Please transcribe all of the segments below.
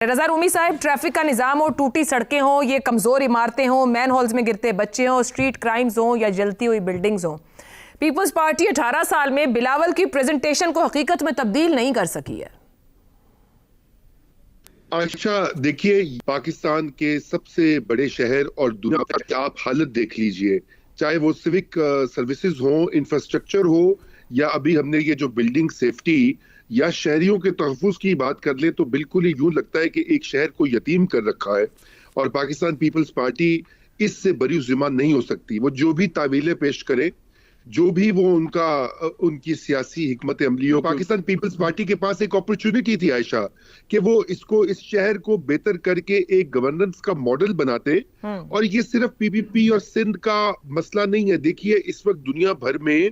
रज़ा रूमी साहब, ट्रैफिक का निज़ाम हो, टूटी सड़कें हों, ये कमज़ोर इमारतें हों, मैन होल्स में गिरते बच्चे हों, स्ट्रीट क्राइम्स हों या जलती हुई बिल्डिंग्स हों, पीपल्स पार्टी 18 साल में बिलावल की प्रेजेंटेशन को हकीकत में तब्दील नहीं कर सकी है। अच्छा देखिए, पाकिस्तान के सबसे बड़े शहर और दुनिया की आप हालत देख लीजिए, चाहे वो सिविक सर्विसेज हो, इंफ्रास्ट्रक्चर हो, या अभी हमने ये जो बिल्डिंग सेफ्टी या शहरियों के तहफ़्फ़ुज़ की बात कर ले, तो बिल्कुल ही यूं लगता है कि एक शहर को यतीम कर रखा है। और पाकिस्तान पीपल्स पार्टी इससे बरी ज़िम्मा नहीं हो सकती। वो जो भी तावीलें पेश करे, जो भी वो उनकी सियासी हिकमत अमली हो, पाकिस्तान पीपल्स पार्टी के पास एक अपॉर्चुनिटी थी आयशा कि वो इस शहर को बेहतर करके एक गवर्नेंस का मॉडल बनाते। और ये सिर्फ पीपीपी और सिंध का मसला नहीं है। देखिए, इस वक्त दुनिया भर में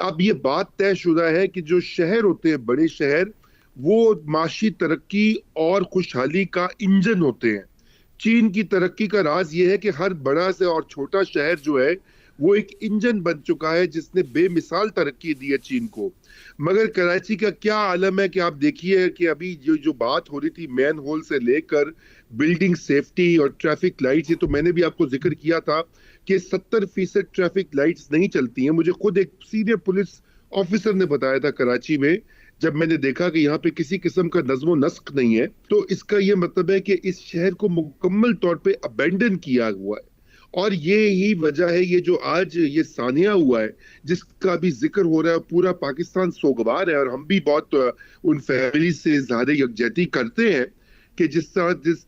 अब ये बात तयशुदा है कि जो शहर होते हैं, बड़े शहर, वो माशी तरक्की और खुशहाली का इंजन होते हैं। चीन की तरक्की का राज ये है कि हर बड़ा से और छोटा शहर जो है वो एक इंजन बन चुका है, जिसने बेमिसाल तरक्की दी है चीन को। मगर कराची का क्या आलम है कि आप देखिए कि अभी जो बात हो रही थी मैन होल से लेकर बिल्डिंग सेफ्टी और ट्रैफिक लाइट्स, ये तो मैंने भी आपको जिक्र किया था कि 70% ट्रैफिक लाइट्स नहीं चलती हैं। मुझे खुद एक सीनियर पुलिस ऑफिसर ने बताया था कराची में, जब मैंने देखा कि यहाँ पे किसी किस्म का नज़्म व नस्क नहीं है, तो इसका ये मतलब है कि इस शहर को मुकम्मल तौर पे अबेंडन किया हुआ है। और ये ही वजह है, ये जो आज ये सानिया हुआ है जिसका भी जिक्र हो रहा है, पूरा पाकिस्तान सोगवार है। और हम भी बहुत उन फैमिली से ज़्यादा यकजहती करते हैं कि जिस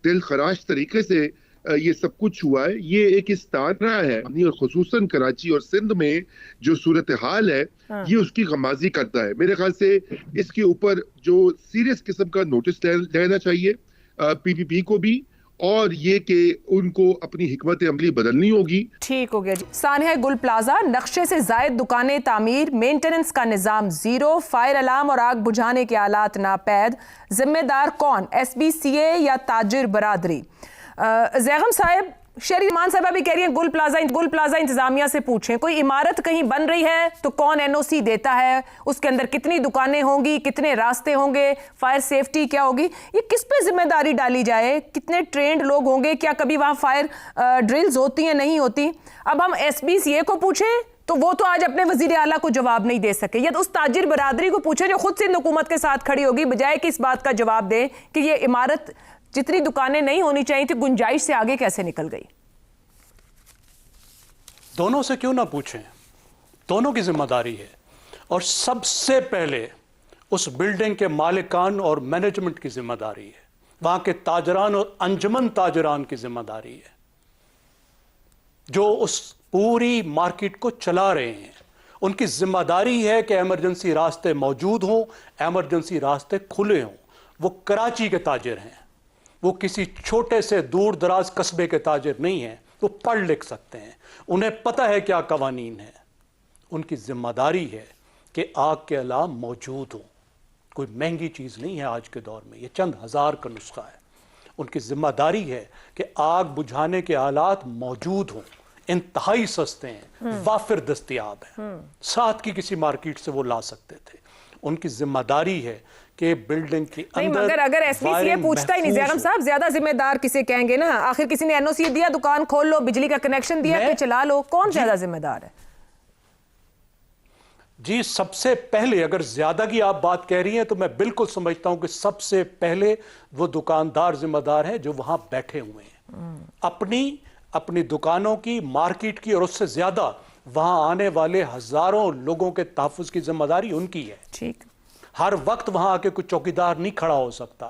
दिल खराश तरीके से ये सब कुछ हुआ है, ये एक इस्तारा है। और खुसूसन कराची और सिंध में जो सूरत हाल है, ये उसकी गमाजी करता है। मेरे ख्याल से इसके ऊपर जो सीरियस किस्म का नोटिस लेना चाहिए पीपीपी को भी, और ये कि उनको अपनी हिकमत अमली बदलनी होगी। ठीक हो गया जी। सानिया गुल प्लाजा, नक्शे से जायद दुकानें तामीर, मेंटेनेंस का निज़ाम जीरो, फायर अलार्म और आग बुझाने के आलात नापैद, जिम्मेदार कौन, SBCA या ताजिर बरादरी? ज़ैगम साहब, शहरी मान साहब भी कह रही हैं गुल प्लाजा इंतजामिया से पूछें, कोई इमारत कहीं बन रही है तो कौन NOC देता है, उसके अंदर कितनी दुकानें होंगी, कितने रास्ते होंगे, फायर सेफ्टी क्या होगी, ये किस पे जिम्मेदारी डाली जाए, कितने ट्रेंड लोग होंगे, क्या कभी वहाँ फायर ड्रिल्स होती हैं, नहीं होती? अब हम SBCA को पूछें तो वो तो आज अपने वजीर आला को जवाब नहीं दे सके, या तो उस ताजिर बरादरी को पूछे जो खुद सिंध हुकूमत के साथ खड़ी होगी, बजाय कि इस बात का जवाब दे कि ये इमारत जितनी दुकानें नहीं होनी चाहिए थी, गुंजाइश से आगे कैसे निकल गई। दोनों से क्यों ना पूछें, दोनों की जिम्मेदारी है। और सबसे पहले उस बिल्डिंग के मालिकान और मैनेजमेंट की जिम्मेदारी है, वहां के ताजरान और अंजमन ताजरान की जिम्मेदारी है जो उस पूरी मार्केट को चला रहे हैं। उनकी जिम्मेदारी है कि इमरजेंसी रास्ते मौजूद हों, इमरजेंसी रास्ते खुले हों। वो कराची के ताजिर हैं, वो किसी छोटे से दूर दराज कस्बे के ताजिर नहीं हैं। वो पढ़ लिख सकते हैं, उन्हें पता है क्या कवानीन है। उनकी जिम्मेदारी है कि आग के अलार्म मौजूद हो। कोई महंगी चीज़ नहीं है आज के दौर में, ये चंद हज़ार का नुस्खा है। उनकी जिम्मेदारी है कि आग बुझाने के आलात मौजूद हों, इंतहाई सस्ते हैं, वाफिर दस्तयाब हैं, साथ की किसी मार्केट से वो ला सकते थे। उनकी जिम्मेदारी है कि बिल्डिंग के अंदर, मगर अगर SBCA पूछता ही नहीं ज़ैगम साहब, ज्यादा जिम्मेदार किसे कहेंगे ना? आखिर किसी ने NOC दिया, दुकान खोल लो, बिजली का कनेक्शन दिया कि चला लो, कौन ज्यादा जिम्मेदार है? जी, सबसे पहले अगर ज्यादा की आप बात कह रही हैं तो मैं बिल्कुल समझता हूं कि सबसे पहले वो दुकानदार जिम्मेदार है जो वहां बैठे हुए हैं, अपनी दुकानों की, मार्केट की, और उससे ज्यादा वहां आने वाले हजारों लोगों के तहफ़्फ़ुज़ की जिम्मेदारी उनकी है। ठीक, हर वक्त वहां आके कोई चौकीदार नहीं खड़ा हो सकता।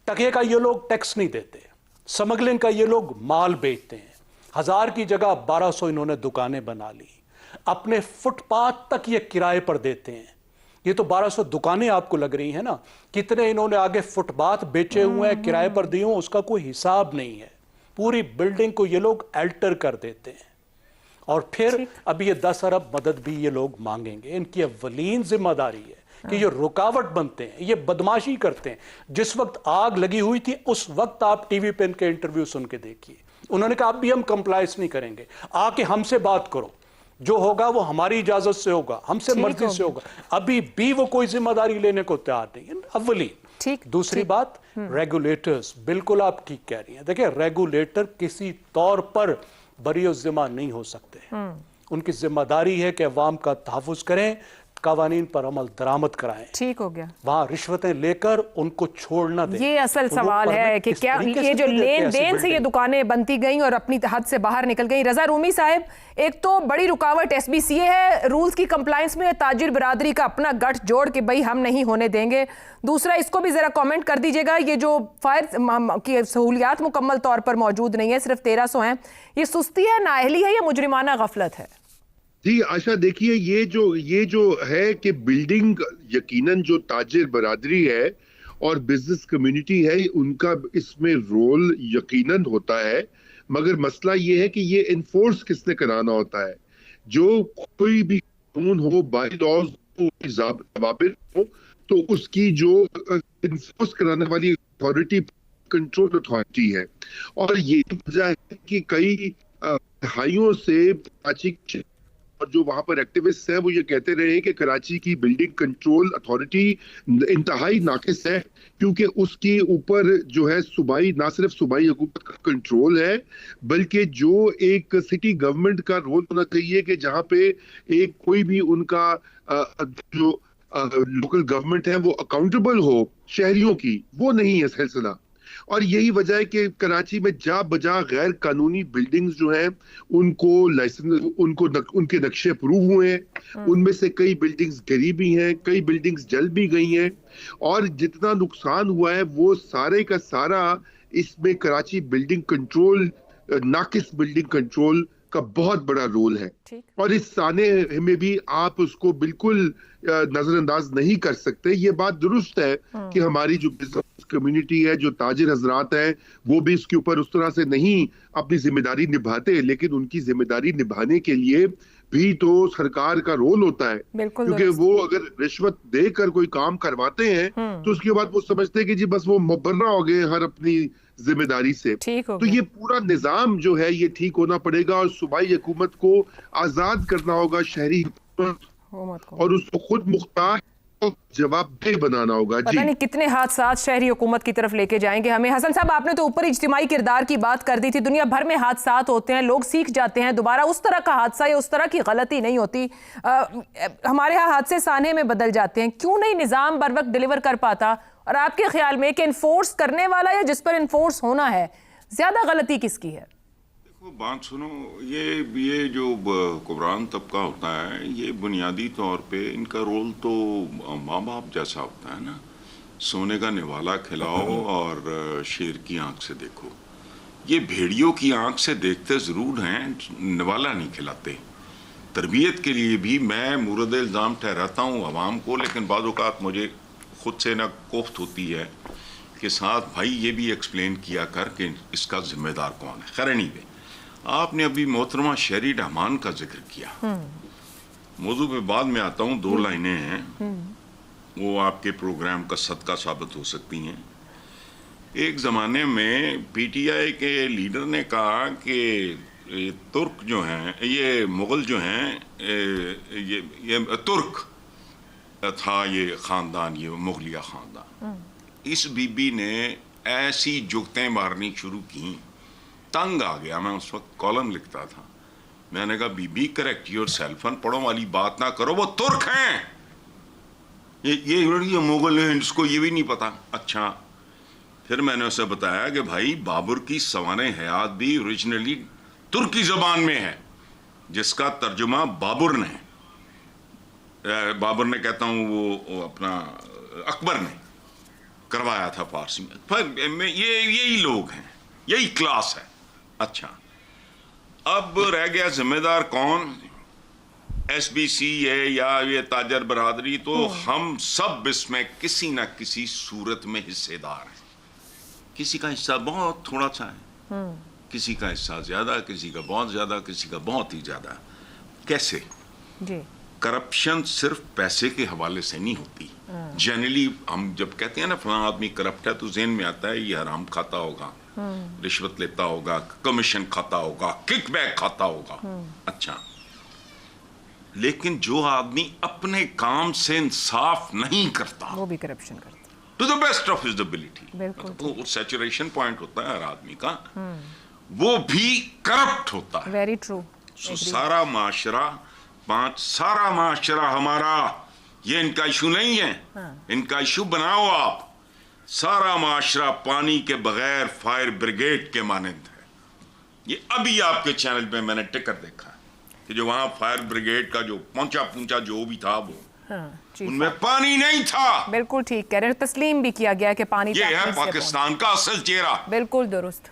टके का ये लोग टैक्स नहीं देते, स्मगलिंग का ये लोग माल बेचते हैं। 1000 की जगह 1200 इन्होंने दुकानें बना ली, अपने फुटपाथ तक ये किराए पर देते हैं। ये तो 1200 दुकानें आपको लग रही हैं ना, कितने इन्होंने आगे फुटपाथ बेचे हुए हैं, किराए पर दिए हुए, उसका कोई हिसाब नहीं है। पूरी बिल्डिंग को ये लोग अल्टर कर देते हैं और फिर अभी ये 10 अरब मदद भी ये लोग मांगेंगे। इनकी अव्वलीन जिम्मेदारी है कि ये रुकावट बनते हैं, ये बदमाशी करते हैं। जिस वक्त आग लगी हुई थी उस वक्त आप टीवी पे इनके इंटरव्यू सुन के देखिए, उन्होंने कहा अब भी हम कंप्लाइंस नहीं करेंगे, आके हमसे बात करो, जो होगा वो हमारी इजाजत से होगा, हमसे मर्जी से होगा। अभी भी वो कोई जिम्मेदारी लेने को तैयार नहीं है। अव्वलीन ٹھیک، دوسری بات ریگولیٹرز، بالکل آپ ٹھیک کہہ رہی ہیں. دیکھیں ریگولیٹر کسی طور پر بری و ذمہ نہیں ہو سکتے. ان کی ذمہ داری ہے کہ عوام کا تحفظ کریں، قوانین پر عمل درآمد کرائیں. ٹھیک ہو گیا. وہاں رشوتیں لے کر ان کو چھوڑنا دیں. یہ اصل سوال ہے کہ کیا یہ جو لین دین سے یہ دکانیں بنتی گئیں اور اپنی حد سے باہر نکل گئیں. رضا رومی صاحب، ایک تو بڑی رکاوٹ ایس بی سی اے ہے رولز کی کمپلائنس میں، تاجر برادری کا اپنا گٹھ جوڑ کے بھئی ہم نہیں ہونے دیں گے. دوسرا، اس کو بھی ذرا کامنٹ کر دیجئے گا، یہ جو فائر کی سہولیات مکمل طور پر موجود نہیں ہیں، صرف 1300 ہیں، یہ سستی ہے، نااہلی ہے یا مجرمانہ غفلت ہے؟ جی آشا، دیکھیے یہ جو ہے کہ بلڈنگ یقیناً جو تاجر برادری ہے اور بزنس کمیونٹی ہے ان کا اس میں رول یقیناً ہوتا ہے، مگر مسئلہ یہ ہے کہ یہ انفورس کس نے کرانا ہوتا ہے. جو کوئی بھی قانون ہو، بائی لاز ہو، ضوابط ہو، تو اس کی جو انفورس کرانے والی اتھارٹی کنٹرول اتھارٹی ہے. اور یہ وجہ ہے کہ کئی دہائیوں سے کراچی اور جو وہاں پر ایکٹیوسٹ ہیں وہ یہ کہتے رہے کہ کراچی کی بلڈنگ کنٹرول اتھارٹی انتہائی ناقص ہے، کیونکہ اس کی اوپر جو ہے صوبائی، نہ صرف صوبائی حکومت کا کنٹرول ہے بلکہ جو ایک سٹی گورنمنٹ کا رول ہونا چاہیے کہ جہاں پہ ایک کوئی بھی ان کا جو لوکل گورنمنٹ ہے وہ اکاؤنٹیبل ہو شہریوں کی، وہ نہیں ہے سلسلہ. اور یہی وجہ ہے کہ کراچی میں جا بجا غیر قانونی بلڈنگز جو ہیں ان کو لائسنس، ان کے نقشے اپروو ہوئے ہیں. ان میں سے کئی بلڈنگز گری بھی ہیں، کئی بلڈنگز جل بھی گئی ہیں، اور جتنا نقصان ہوا ہے وہ سارے کا سارا اس میں کراچی بلڈنگ کنٹرول، ناقص بلڈنگ کنٹرول کا بہت بڑا رول ہے. اور اس سانحے میں بھی آپ اس کو بالکل نظر انداز نہیں کر سکتے. یہ بات درست ہے کہ ہماری جو بزنس کمیونٹی ہے، جو تاجر حضرات ہیں، وہ بھی اس کے اوپر اس طرح سے نہیں اپنی ذمہ داری نبھاتے، لیکن ان کی ذمہ داری نبھانے کے لیے بھی تو سرکار کا رول ہوتا ہے. کیونکہ وہ اگر رشوت دے کر کوئی کام کرواتے ہیں تو اس کے بعد وہ سمجھتے ہیں کہ جی بس وہ مبرہ ہو گئے ہر اپنی ذمہ داری سے. تو یہ پورا نظام جو ہے یہ ٹھیک ہونا پڑے گا، اور صوبائی حکومت کو آزاد کرنا ہوگا شہری حکومت کو، اور اس کو خود مختار جواب دہ بنانا ہوگا. پتہ نہیں کتنے حادثات شہری حکومت کی طرف لے کے جائیں گے ہمیں. حسن صاحب، آپ نے تو اوپر اجتماعی کردار کی بات کر دی تھی. دنیا بھر میں حادثات ہوتے ہیں، لوگ سیکھ جاتے ہیں، دوبارہ اس طرح کا حادثہ یا اس طرح کی غلطی نہیں ہوتی. ہمارے ہاں حادثے سانحے میں بدل جاتے ہیں. کیوں نہیں نظام بر وقت ڈیلیور کر پاتا؟ اور آپ کے خیال میں کہ انفورس کرنے والا یا جس پر انفورس ہونا ہے، زیادہ غلطی کس کی ہے؟ بات سنو، یہ جو حکمران طبقہ ہوتا ہے، یہ بنیادی طور پہ ان کا رول تو ماں باپ جیسا ہوتا ہے نا. سونے کا نوالا کھلاؤ اور شیر کی آنکھ سے دیکھو. یہ بھیڑیوں کی آنکھ سے دیکھتے ضرور ہیں، نوالا نہیں کھلاتے. تربیت کے لیے بھی میں مورد الزام ٹھہراتا ہوں عوام کو، لیکن بعض اوقات مجھے خود سے نہ کوفت ہوتی ہے کہ ساتھ بھائی یہ بھی ایکسپلین کیا کر کہ اس کا ذمہ دار کون ہے. خیر نہیں، آپ نے ابھی محترمہ شہری رحمان کا ذکر کیا. موضوع پہ بعد میں آتا ہوں، 2 لائنیں ہیں وہ آپ کے پروگرام کا صدقہ ثابت ہو سکتی ہیں. ایک زمانے میں پی ٹی آئی کے لیڈر نے کہا کہ ترک جو ہیں، یہ مغل جو ہیں، یہ ترک تھا یہ خاندان، یہ مغلیہ خاندان. اس بی بی نے ایسی جگتیں مارنی شروع کی، تنگ آ گیا. میں اس وقت کالم لکھتا تھا. میں نے کہا بی بی کریکٹ یور سیلف، ان پڑھوں والی بات نہ کرو، وہ ترک ہیں، یہ مغل ہیں، جس کو یہ بھی نہیں پتا. اچھا، پھر میں نے اسے بتایا کہ بھائی بابر کی سوانح حیات بھی اوریجنلی ترکی زبان میں ہے، جس کا ترجمہ بابر نے کہتا ہوں وہ اپنا اکبر نے کروایا تھا فارسی میں. یہی لوگ ہیں، یہی کلاس ہے. اچھا، اب رہ گیا ذمہ دار کون؟ ایس بی سی ہے یا یہ تاجر برادری. تو ہم سب اس میں کسی نہ کسی صورت میں حصے دار ہیں. کسی کا حصہ بہت تھوڑا سا ہے، کسی کا حصہ زیادہ، کسی کا بہت زیادہ، کسی کا بہت ہی زیادہ. کیسے؟ کرپشن صرف پیسے کے حوالے سے نہیں ہوتی. جنرلی ہم جب کہتے ہیں نا فلاں آدمی کرپٹ ہے تو ذہن میں آتا ہے یہ حرام کھاتا ہوگا، رشوت لیتا ہوگا، کمیشن کھاتا ہوگا، کک بیک کھاتا ہوگا. اچھا، لیکن جو آدمی اپنے کام سے انصاف نہیں کرتا، وہ بھی کرپشن کرتا. To the best of his ability. बिल्कुल। वो सैचुरेशन पॉइंट होता है हर आदमी का, वो भी करप्ट होता है। Very true. सो सारा माशरा हमारा, ये इनका इशू नहीं है, इनका इशू बनाओ आप। सारा माशरा पानी के बगैर फायर ब्रिगेड के मानंद है। ये अभी आपके चैनल पे मैंने टिकर देखा कि जो वहां फायर ब्रिगेड का जो पहुंचा जो भी था वो, उनमें पानी नहीं था। बिल्कुल ठीक कह रहे हैं, तस्लीम भी किया गया कि पानी ये है पाकिस्तान का असल चेहरा। बिल्कुल दुरुस्त।